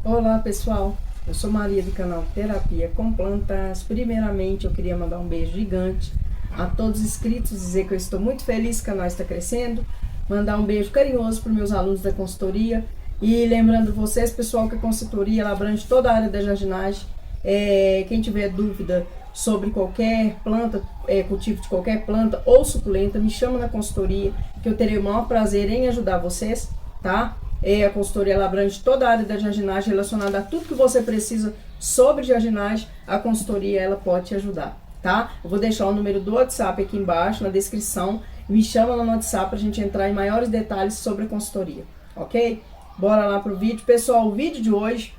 Olá pessoal, eu sou Maria do canal Terapia com Plantas. Primeiramente eu queria mandar um beijo gigante a todos os inscritos, dizer que eu estou muito feliz que o canal está crescendo, mandar um beijo carinhoso para os meus alunos da consultoria e lembrando vocês pessoal que a consultoria ela abrange toda a área da jardinagem. Quem tiver dúvida sobre qualquer planta, cultivo de qualquer planta ou suculenta, me chama na consultoria que eu terei o maior prazer em ajudar vocês, tá? A consultoria ela abrange toda a área da jardinagem relacionada a tudo que você precisa sobre jardinagem. A consultoria ela pode te ajudar, tá? Eu vou deixar o número do WhatsApp aqui embaixo na descrição. Me chama no WhatsApp pra gente entrar em maiores detalhes sobre a consultoria, ok? Bora lá pro vídeo. Pessoal, o vídeo de hoje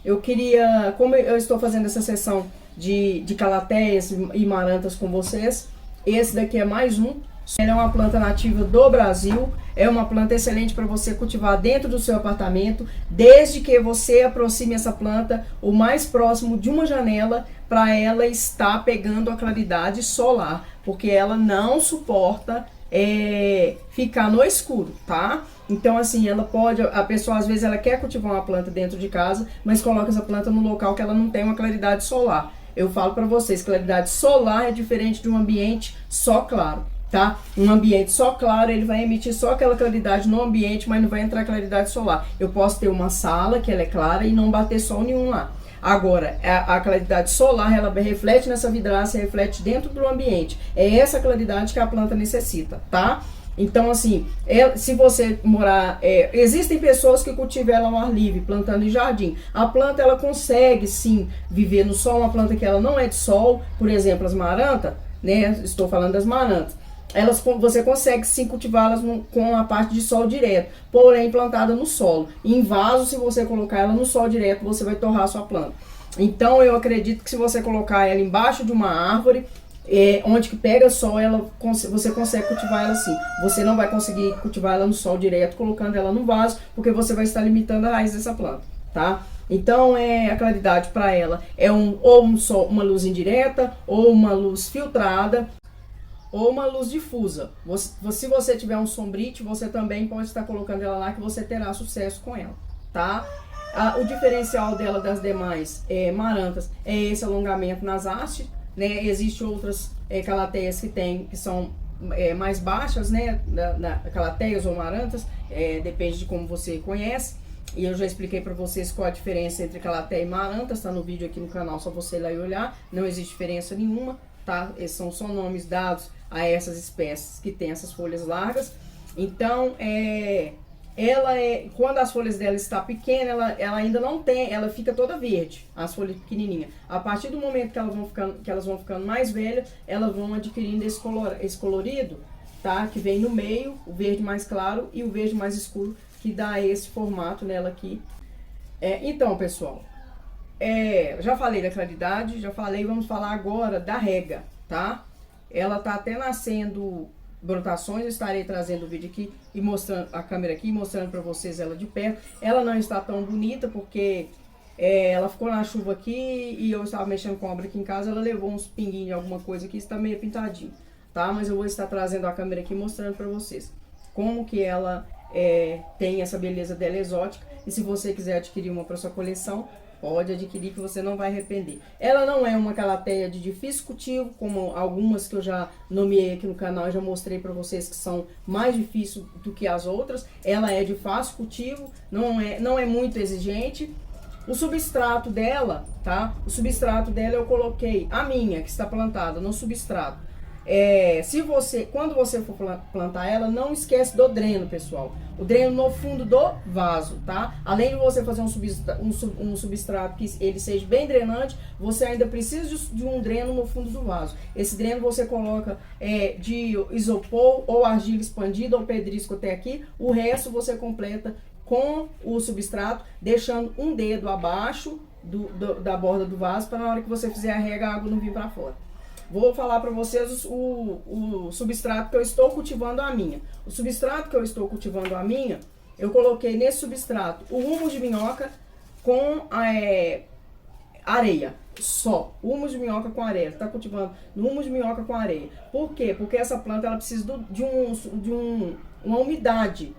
eu queria, como eu estou fazendo essa sessão de calateias e marantas com vocês, esse daqui é mais um. Ela é uma planta nativa do Brasil, é uma planta excelente para você cultivar dentro do seu apartamento, desde que você aproxime essa planta o mais próximo de uma janela para ela estar pegando a claridade solar, porque ela não suporta ficar no escuro, tá? Então assim, ela pode, a pessoa às vezes ela quer cultivar uma planta dentro de casa, mas coloca essa planta no local que ela não tem uma claridade solar. Eu falo para vocês, claridade solar é diferente de um ambiente só claro. Tá? Um ambiente só claro, ele vai emitir só aquela claridade no ambiente, mas não vai entrar claridade solar. Eu posso ter uma sala que ela é clara e não bater sol nenhum lá. Agora, a claridade solar, ela reflete nessa vidraça, reflete dentro do ambiente. É essa claridade que a planta necessita, tá? Então, assim, se você morar... existem pessoas que cultivam ela ao ar livre, plantando em jardim. A planta, ela consegue, sim, viver no sol. Uma planta que ela não é de sol, por exemplo, as marantas, né? Estou falando das marantas. Você consegue sim cultivá-las com a parte de sol direto, porém plantada no solo. Em vaso, se você colocar ela no sol direto, você vai torrar a sua planta. Então eu acredito que se você colocar ela embaixo de uma árvore, onde que pega sol, você consegue cultivar ela assim. Você não vai conseguir cultivar ela no sol direto, colocando ela no vaso, porque você vai estar limitando a raiz dessa planta, tá? Então a claridade para ela é uma luz indireta, ou uma luz filtrada, ou uma luz difusa. Se você tiver um sombrite, você também pode estar colocando ela lá que você terá sucesso com ela, tá? O diferencial dela das demais marantas é esse alongamento nas hastes, né? Existem outras calateias que são mais baixas, né? Calateias ou marantas, depende de como você conhece. E eu já expliquei para vocês qual a diferença entre calateia e marantas, tá no vídeo aqui no canal, só você ir lá e olhar. Não existe diferença nenhuma, tá? Esses são só nomes dados a essas espécies que tem essas folhas largas. Então, quando as folhas dela está pequena, ela ainda não tem, ela fica toda verde, as folhas pequenininhas. A partir do momento que elas vão ficando mais velhas, elas vão adquirindo esse colorido, tá? Que vem no meio, o verde mais claro e o verde mais escuro, que dá esse formato nela aqui. Então, pessoal, já falei da claridade, vamos falar agora da rega, tá? Ela tá até nascendo brotações, eu estarei trazendo o vídeo aqui e mostrando a câmera aqui, mostrando para vocês ela de perto. Ela não está tão bonita porque ela ficou na chuva aqui e eu estava mexendo com a obra aqui em casa, ela levou uns pinguinhos de alguma coisa aqui, está meio pintadinho, tá? Mas eu vou estar trazendo a câmera aqui mostrando para vocês como que ela tem essa beleza dela exótica. E se você quiser adquirir uma para sua coleção, pode adquirir que você não vai arrepender. Ela não é uma calateia de difícil cultivo, como algumas que eu já nomeei aqui no canal, já mostrei para vocês que são mais difíceis do que as outras. Ela é de fácil cultivo, não é muito exigente. O substrato dela, tá? O substrato dela eu coloquei a minha, que está plantada no substrato. Quando você for plantar ela, não esquece do dreno, pessoal. O dreno no fundo do vaso, tá? Além de você fazer um substrato que ele seja bem drenante, você ainda precisa de um dreno no fundo do vaso. Esse dreno você coloca de isopor ou argila expandida ou pedrisco até aqui. O resto você completa com o substrato, deixando um dedo abaixo da borda do vaso, para na hora que você fizer a rega, a água não vir para fora. Vou falar para vocês o substrato que eu estou cultivando a minha. O substrato que eu estou cultivando a minha, eu coloquei nesse substrato o humus de minhoca com areia. Só humus de minhoca com areia. Está cultivando no humus de minhoca com areia. Por quê? Porque essa planta ela precisa de uma umidade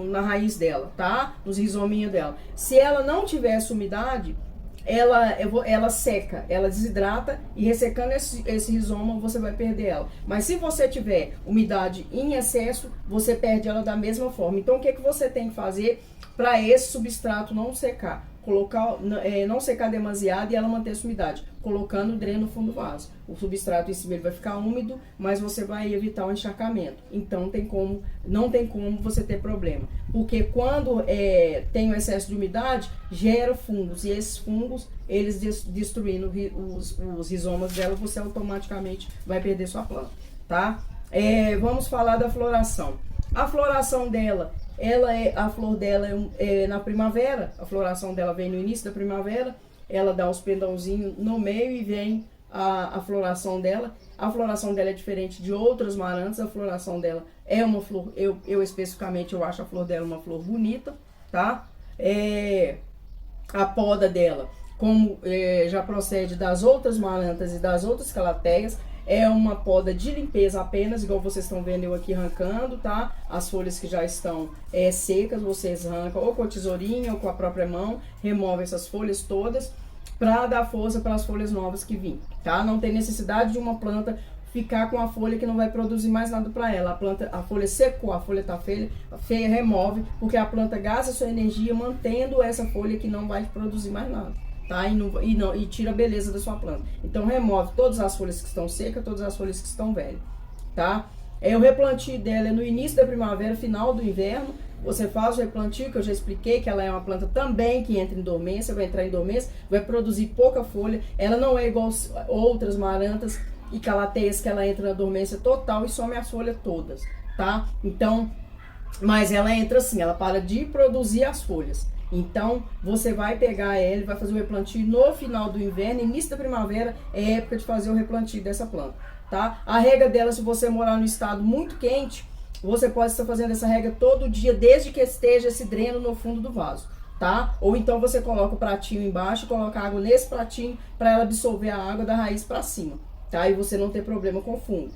na raiz dela, tá? Nos rizominhos dela. Se ela não tiver essa umidade, ela seca, ela desidrata e ressecando esse rizoma você vai perder ela. Mas se você tiver umidade em excesso, você perde ela da mesma forma. Então o que você tem que fazer para esse substrato não secar? Não secar demasiado e ela manter essa umidade, colocando o dreno no fundo do vaso. O substrato em cima ele vai ficar úmido, mas você vai evitar o encharcamento. Então não tem como você ter problema, porque quando tem o excesso de umidade, gera fungos, e esses fungos, eles destruindo os rizomas dela, você automaticamente vai perder sua planta, tá? Vamos falar da floração. A floração dela, a flor dela é na primavera, a floração dela vem no início da primavera, ela dá os pendãozinhos no meio e vem a floração dela. A floração dela é diferente de outras marantas, a floração dela é uma flor, eu especificamente eu acho a flor dela uma flor bonita, tá? A poda dela, como já procede das outras marantas e das outras calateias, é uma poda de limpeza apenas, igual vocês estão vendo eu aqui arrancando, tá? As folhas que já estão secas, vocês arrancam ou com a tesourinha ou com a própria mão, remove essas folhas todas para dar força para as folhas novas que vêm, tá? Não tem necessidade de uma planta ficar com a folha que não vai produzir mais nada para ela. A folha secou, a folha tá feia, remove, porque a planta gasta sua energia mantendo essa folha que não vai produzir mais nada. Tá? E tira a beleza da sua planta. Então remove todas as folhas que estão secas, todas as folhas que estão velhas, tá? O replantio dela é no início da primavera, final do inverno. Você faz o replantio, que eu já expliquei que ela é uma planta também que entra em dormência, vai entrar em dormência, vai produzir pouca folha. Ela não é igual outras marantas e calateias que ela entra na dormência total e some as folhas todas, tá? Então, mas ela entra assim, ela para de produzir as folhas. Então, você vai pegar ela e vai fazer o replantio no final do inverno, início da primavera, é época de fazer o replantio dessa planta, tá? A rega dela, se você morar no estado muito quente, você pode estar fazendo essa rega todo dia, desde que esteja esse dreno no fundo do vaso, tá? Ou então você coloca o pratinho embaixo, coloca água nesse pratinho para ela absorver a água da raiz para cima, tá? E você não ter problema com fungo.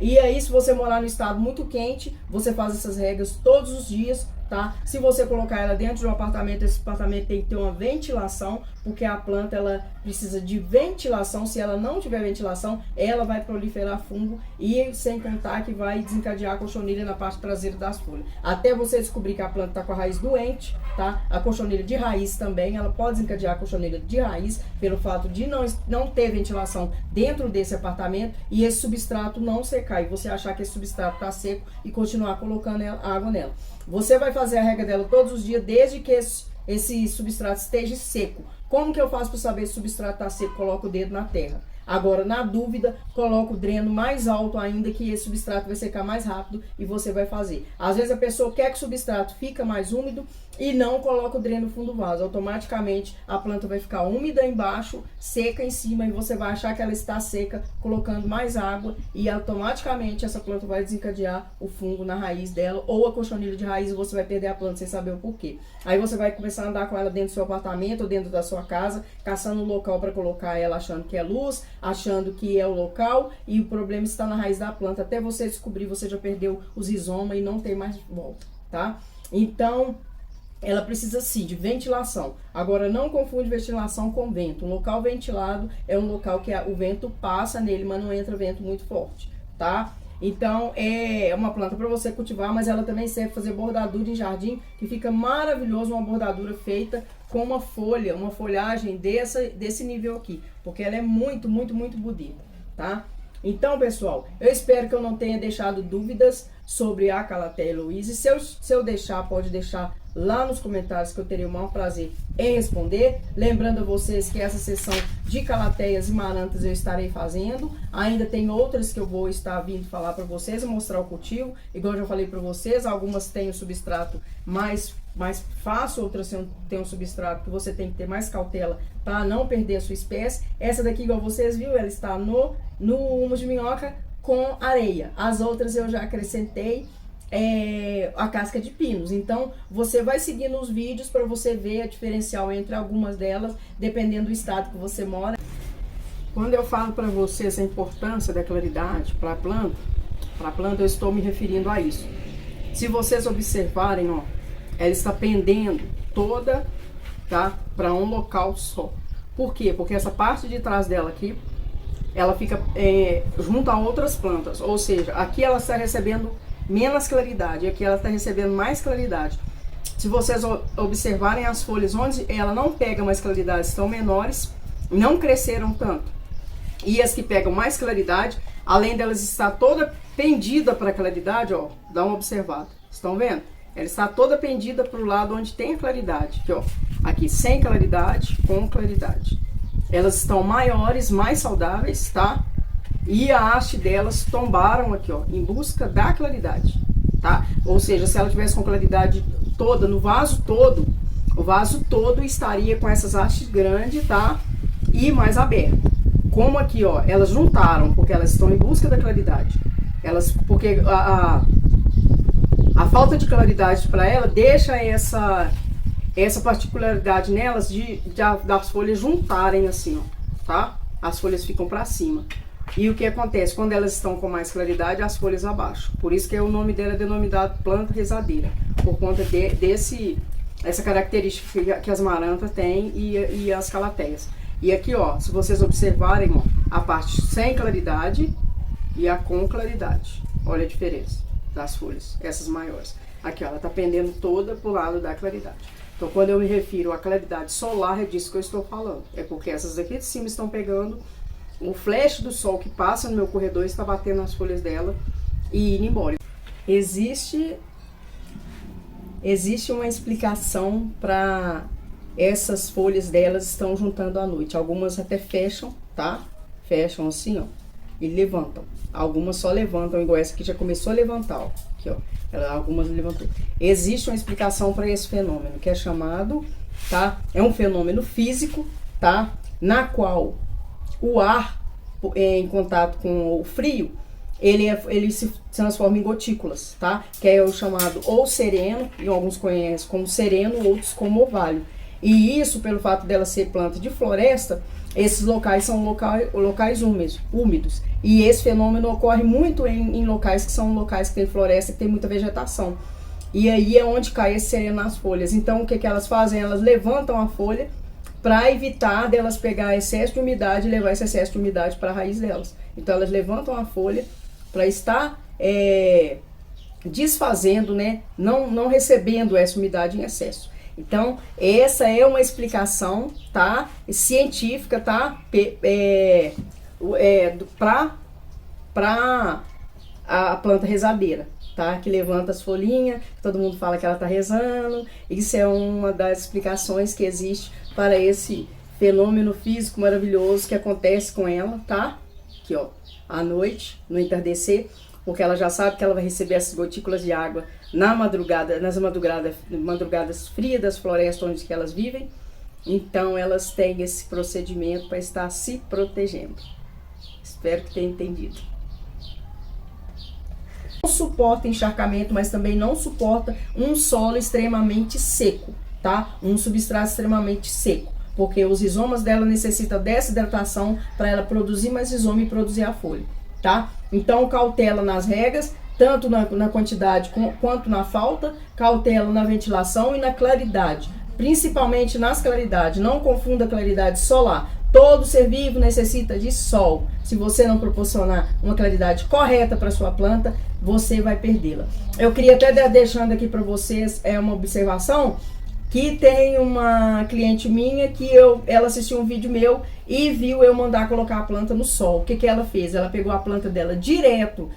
E aí, se você morar no estado muito quente, você faz essas regas todos os dias, tá? Se você colocar ela dentro de um apartamento, esse apartamento tem que ter uma ventilação, porque a planta ela precisa de ventilação. Se ela não tiver ventilação, ela vai proliferar fungo e sem contar que vai desencadear a cochonilha na parte traseira das folhas. Até você descobrir que a planta está com a raiz doente, tá? A cochonilha de raiz também, ela pode desencadear a cochonilha de raiz pelo fato de não ter ventilação dentro desse apartamento e esse substrato não secar e você achar que esse substrato está seco e continuar colocando água nela. Você vai fazer a rega dela todos os dias, desde que esse substrato esteja seco. Como que eu faço para saber se o substrato está seco? Coloco o dedo na terra. Agora, na dúvida, coloca o dreno mais alto ainda, que esse substrato vai secar mais rápido e você vai fazer. Às vezes a pessoa quer que o substrato fique mais úmido e não coloca o dreno no fundo do vaso. Automaticamente a planta vai ficar úmida embaixo, seca em cima e você vai achar que ela está seca, colocando mais água e automaticamente essa planta vai desencadear o fungo na raiz dela ou a cochonilha de raiz e você vai perder a planta sem saber o porquê. Aí você vai começar a andar com ela dentro do seu apartamento ou dentro da sua casa, caçando um local para colocar ela, achando que é luz, achando que é o local e o problema está na raiz da planta. Até você descobrir, você já perdeu os rizomas e não tem mais volta, tá? Então, ela precisa sim de ventilação. Agora, não confunde ventilação com vento. Um local ventilado é um local que o vento passa nele, mas não entra vento muito forte, tá? Então, é uma planta para você cultivar, mas ela também serve para fazer bordadura em jardim, que fica maravilhoso, uma bordadura feita com uma folha, uma folhagem desse nível aqui, porque ela é muito, muito, muito bonita, tá? Então, pessoal, eu espero que eu não tenha deixado dúvidas sobre a Calatheia Heloise. Se eu deixar, pode deixar lá nos comentários que eu teria o maior prazer em responder. Lembrando a vocês que essa sessão de calateias e marantas eu estarei fazendo. Ainda tem outras que eu vou estar vindo falar para vocês, mostrar o cultivo. Igual eu já falei para vocês, algumas têm o substrato mais fácil, outras têm um substrato que você tem que ter mais cautela para não perder a sua espécie. Essa daqui, igual vocês viram, ela está no humus de minhoca com areia. As outras eu já acrescentei a casca de pinos. Então, você vai seguindo os vídeos para você ver a diferencial entre algumas delas, dependendo do estado que você mora. Quando eu falo para vocês a importância da claridade para a planta eu estou me referindo a isso. Se vocês observarem, ó, ela está pendendo toda, tá, para um local só. Por quê? Porque essa parte de trás dela aqui, ela fica junto a outras plantas, ou seja, aqui ela está recebendo menos claridade, aqui ela está recebendo mais claridade. Se vocês observarem as folhas onde ela não pega mais claridade, estão menores, não cresceram tanto. E as que pegam mais claridade, além delas estar toda pendida para a claridade, ó, dá uma observada. Estão vendo? Ela está toda pendida para o lado onde tem a claridade. Aqui, ó, aqui sem claridade, com claridade. Elas estão maiores, mais saudáveis, tá? E a haste delas tombaram aqui, ó, em busca da claridade, tá? Ou seja, se ela tivesse com claridade toda no vaso todo, o vaso todo estaria com essas hastes grandes, tá? E mais aberto. Como aqui, ó, elas juntaram, porque elas estão em busca da claridade. Porque a falta de claridade para ela deixa essa particularidade nelas das folhas juntarem assim, ó, tá? As folhas ficam para cima. E o que acontece? Quando elas estão com mais claridade, as folhas abaixo. Por isso que o nome dela é denominado planta rezadeira. Por conta essa característica que as marantas têm e as calateias. E aqui, ó, se vocês observarem, ó, a parte sem claridade e a com claridade. Olha a diferença das folhas, essas maiores. Aqui, ó, ela tá pendendo toda pro lado da claridade. Então, quando eu me refiro à claridade solar, é disso que eu estou falando. É porque essas daqui de cima estão pegando o flash do sol que passa no meu corredor, está batendo nas folhas dela e indo embora. Existe uma explicação para essas folhas delas estão juntando à noite. Algumas até fecham, tá? Fecham assim, ó, e levantam. Algumas só levantam, igual essa aqui já começou a levantar, ó. Aqui, ó. Algumas levantou. Existe uma explicação para esse fenômeno, que é chamado, tá? É um fenômeno físico, tá? Na qual o ar, em contato com o frio, ele se transforma em gotículas, tá? Que é o chamado ou sereno, e alguns conhecem como sereno, outros como orvalho. E isso, pelo fato dela ser planta de floresta, esses locais são locais úmidos. E esse fenômeno ocorre muito em locais que são locais que tem floresta, que tem muita vegetação. E aí é onde cai esse sereno nas folhas. Então, o que elas fazem? Elas levantam a folha para evitar delas pegar excesso de umidade e levar esse excesso de umidade para a raiz delas. Então, elas levantam a folha para estar desfazendo, né? Não recebendo essa umidade em excesso. Então, essa é uma explicação, tá? Científica, tá? Para a planta rezadeira, tá? Que levanta as folhinhas, todo mundo fala que ela tá rezando. Isso é uma das explicações que existe para esse fenômeno físico maravilhoso que acontece com ela, tá? Aqui, ó, à noite, no entardecer, porque ela já sabe que ela vai receber essas gotículas de água nas madrugadas frias das florestas onde que elas vivem. Então elas têm esse procedimento para estar se protegendo. Espero que tenha entendido. Não suporta encharcamento, mas também não suporta um solo extremamente seco, tá? Um substrato extremamente seco, porque os rizomas dela necessitam dessa hidratação para ela produzir mais rizoma e produzir a folha, tá? Então cautela nas regas, tanto na quantidade quanto na falta, cautela na ventilação e na claridade, principalmente nas claridades. Não confunda claridade solar. Todo ser vivo necessita de sol. Se você não proporcionar uma claridade correta para sua planta, você vai perdê-la. Eu queria até deixando aqui para vocês uma observação, que tem uma cliente minha que ela assistiu um vídeo meu e viu eu mandar colocar a planta no sol. O que ela fez? Ela pegou a planta dela direto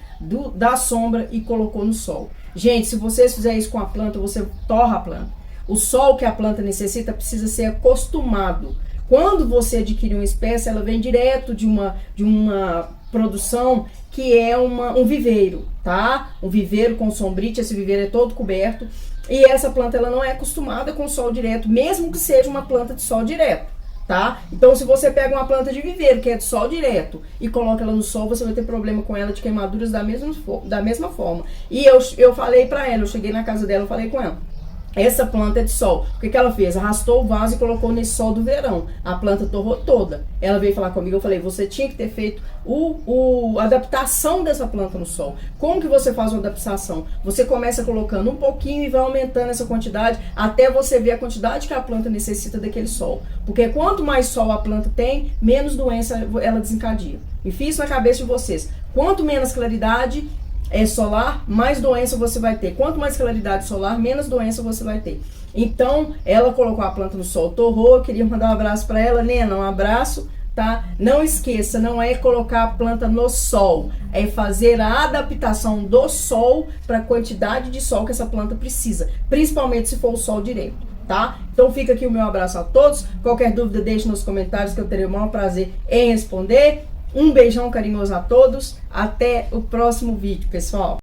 da sombra e colocou no sol. Gente, se vocês fizerem isso com a planta, você torra a planta. O sol que a planta necessita precisa ser acostumado. Quando você adquire uma espécie, ela vem direto de uma produção que é um viveiro, tá? Um viveiro com sombrite, esse viveiro é todo coberto. E essa planta ela não é acostumada com sol direto, mesmo que seja uma planta de sol direto, tá? Então, se você pega uma planta de viveiro, que é de sol direto, e coloca ela no sol, você vai ter problema com ela de queimaduras da mesma forma. E eu falei pra ela, eu cheguei na casa dela, eu falei com ela. essa planta é de sol. O que que ela fez? Arrastou o vaso e colocou nesse sol do verão. A planta torrou toda. Ela veio falar comigo, eu falei, você tinha que ter feito a adaptação dessa planta no sol. Como que você faz uma adaptação? Você começa colocando um pouquinho e vai aumentando essa quantidade até você ver a quantidade que a planta necessita daquele sol. Porque quanto mais sol a planta tem, menos doença ela desencadeia. Enfim, isso na cabeça de vocês. Quanto menos claridade solar, mais doença você vai ter. Quanto mais claridade solar, menos doença você vai ter. Então, ela colocou a planta no sol, torrou. Eu queria mandar um abraço para ela. Nena, um abraço, tá? Não esqueça, não é colocar a planta no sol, é fazer a adaptação do sol para a quantidade de sol que essa planta precisa, principalmente se for o sol direto, tá? Então fica aqui o meu abraço a todos. Qualquer dúvida, deixe nos comentários que eu terei o maior prazer em responder. Um beijão carinhoso a todos. Até o próximo vídeo, pessoal.